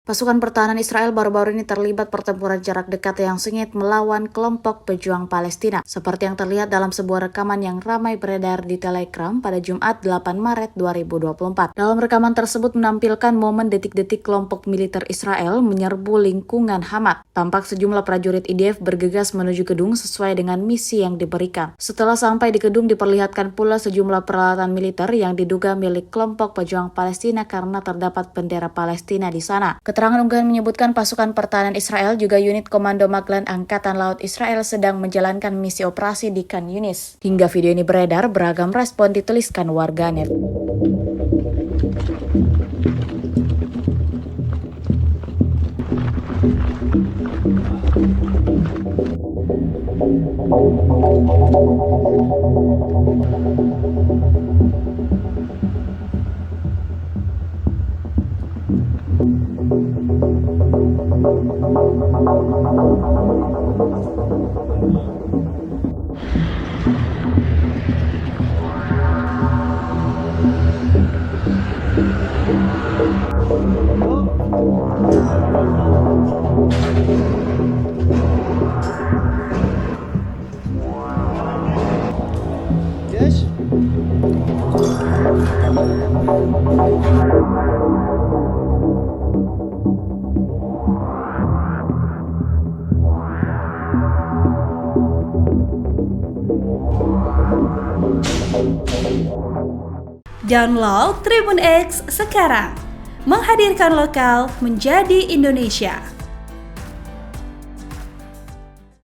Pasukan pertahanan Israel baru-baru ini terlibat pertempuran jarak dekat yang sengit melawan kelompok pejuang Palestina, seperti yang terlihat dalam sebuah rekaman yang ramai beredar di Telegram pada Jumat 8 Maret 2024. Dalam rekaman tersebut menampilkan momen detik-detik kelompok militer Israel menyerbu lingkungan Hamat. Tampak sejumlah prajurit IDF bergegas menuju gedung sesuai dengan misi yang diberikan. Setelah sampai di gedung diperlihatkan pula sejumlah peralatan militer yang diduga milik kelompok pejuang Palestina karena terdapat bendera Palestina di sana. Keterangan unggahan menyebutkan pasukan pertahanan Israel juga unit Komando Maglan Angkatan Laut Israel sedang menjalankan misi operasi di Khan Yunis. Hingga video ini beredar, beragam respon dituliskan warganet. Yes. Download Tribun X sekarang, menghadirkan lokal menjadi Indonesia.